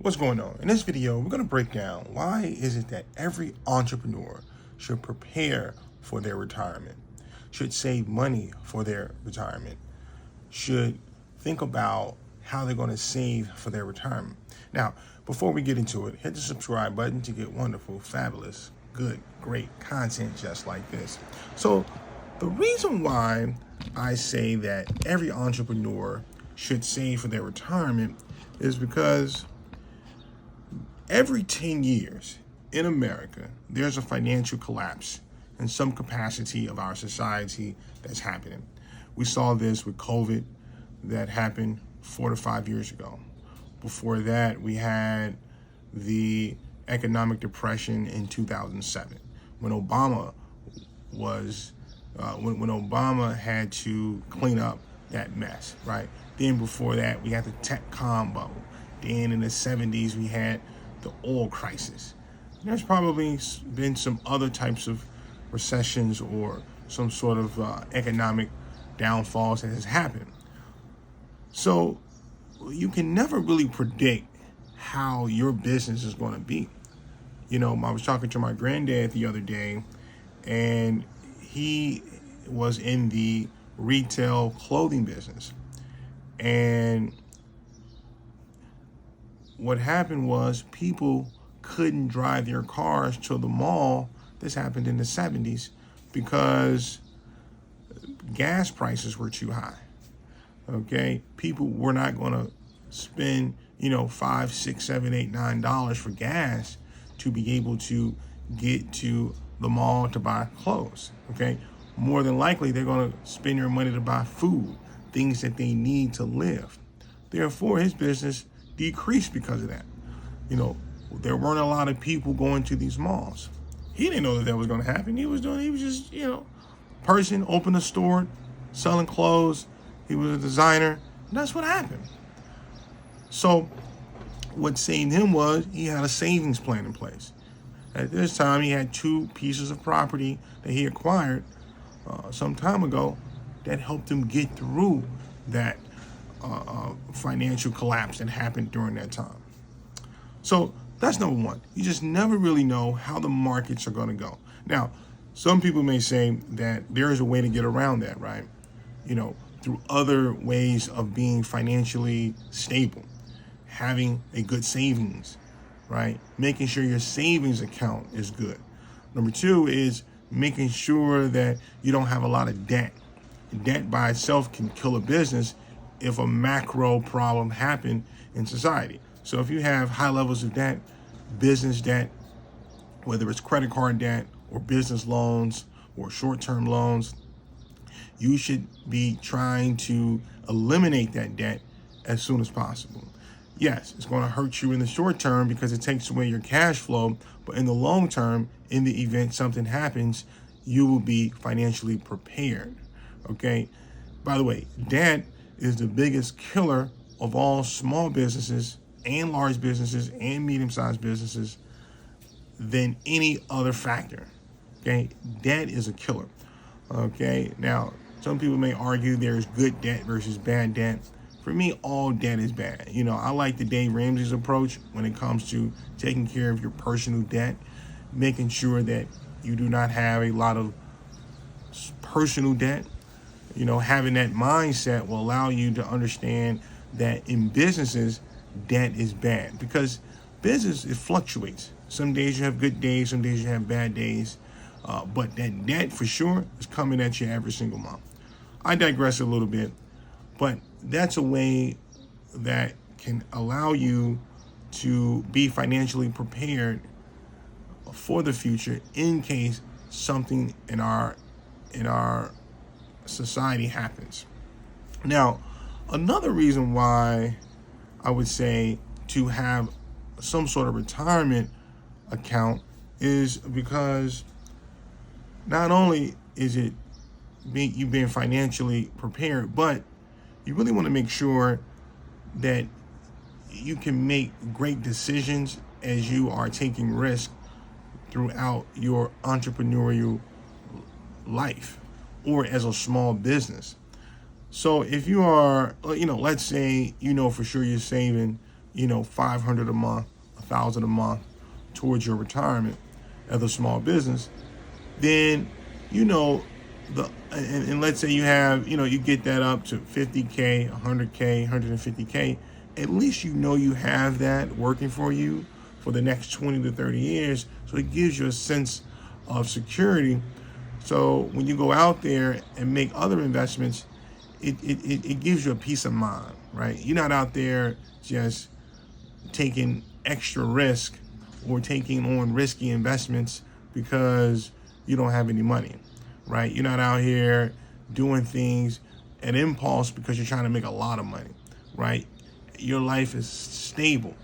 What's going on? In this video, we're going to break down why is it that every entrepreneur should prepare for their retirement, should save money for their retirement, should think about how they're going to save for their retirement. Now, before we get into it, hit the subscribe button to get wonderful, fabulous, good, great content just like this. So the reason why I say that every entrepreneur should save for their retirement is because every 10 years in America, there's a financial collapse in some capacity of our society that's happening. We saw this with COVID that happened 4 to 5 years ago. Before that, we had the economic depression in 2007 when Obama was when Obama had to clean up that mess, right? Then before that, we had the tech-com bubble. Then in the 70s, we had the oil crisis. There's probably been some other types of recessions or some sort of economic downfalls that has happened. So you can never really predict how your business is going to be. You know, I was talking to my granddad the other day, and he was in the retail clothing business. And what happened was people couldn't drive their cars to the mall. This happened in the 70s because gas prices were too high. Okay, people were not going to spend, $5, $6, $7, $8, $9 for gas to be able to get to the mall to buy clothes. Okay, more than likely they're going to spend their money to buy food, things that they need to live. Therefore, his business decreased because of that. There weren't a lot of people going to these malls. He didn't know that was going to happen. He was just, person, opened a store, selling clothes. He was a designer. And that's what happened. So what saved him was he had a savings plan in place. At this time, he had 2 pieces of property that he acquired some time ago that helped him get through that financial collapse that happened during that time. So that's number one. You just never really know how the markets are going to go. Now, some people may say that there is a way to get around that, right? Through other ways of being financially stable, having a good savings, right? Making sure your savings account is good. Number 2 is making sure that you don't have a lot of debt. Debt by itself can kill a business if a macro problem happened in society. So if you have high levels of debt, business debt, whether it's credit card debt or business loans or short-term loans, you should be trying to eliminate that debt as soon as possible. Yes, it's going to hurt you in the short term because it takes away your cash flow, but in the long term, in the event something happens, you will be financially prepared. Okay? By the way, debt is the biggest killer of all small businesses and large businesses and medium-sized businesses than any other factor. Okay? Debt is a killer. Okay? Now, some people may argue there's good debt versus bad debt. For me, all debt is bad. I like the Dave Ramsey's approach when it comes to taking care of your personal debt, making sure that you do not have a lot of personal debt. Having that mindset will allow you to understand that in businesses, debt is bad because business, it fluctuates. Some days you have good days, some days you have bad days, but that debt for sure is coming at you every single month. I digress a little bit, but that's a way that can allow you to be financially prepared for the future in case something in our society happens. Now, another reason why I would say to have some sort of retirement account is because not only is it you being financially prepared, but you really want to make sure that you can make great decisions as you are taking risk throughout your entrepreneurial life or as a small business. So if you are, let's say, for sure you're saving, $500 a month, $1,000 a month towards your retirement as a small business, then and let's say you have, you get that up to 50K, 100K, 150K, at least you have that working for you for the next 20 to 30 years. So it gives you a sense of security. So when you go out there and make other investments, it gives you a peace of mind, right? You're not out there just taking extra risk or taking on risky investments because you don't have any money, right? You're not out here doing things at impulse because you're trying to make a lot of money, right? Your life is stable.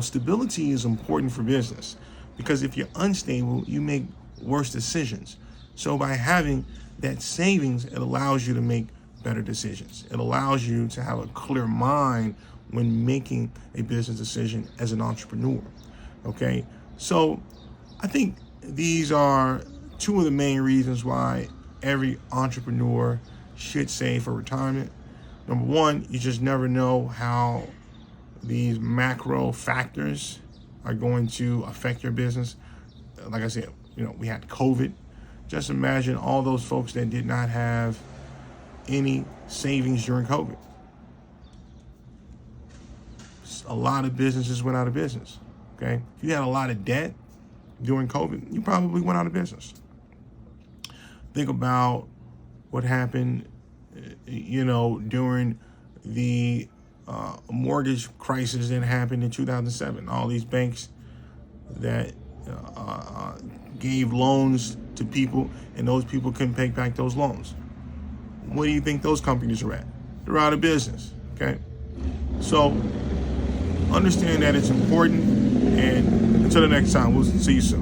Stability is important for business because if you're unstable, you make worse decisions. So by having that savings, it allows you to make better decisions. It allows you to have a clear mind when making a business decision as an entrepreneur. Okay, so I think these are two of the main reasons why every entrepreneur should save for retirement. Number one, you just never know how these macro factors are going to affect your business. Like I said, we had COVID. Just imagine all those folks that did not have any savings during COVID. A lot of businesses went out of business. Okay, if you had a lot of debt during COVID, you probably went out of business. Think about what happened, during the mortgage crisis that happened in 2007. All these banks that gave loans to people, and those people couldn't pay back those loans. What do you think those companies are at? They're out of business. Okay, so understand that it's important, and until the next time, we'll see you soon.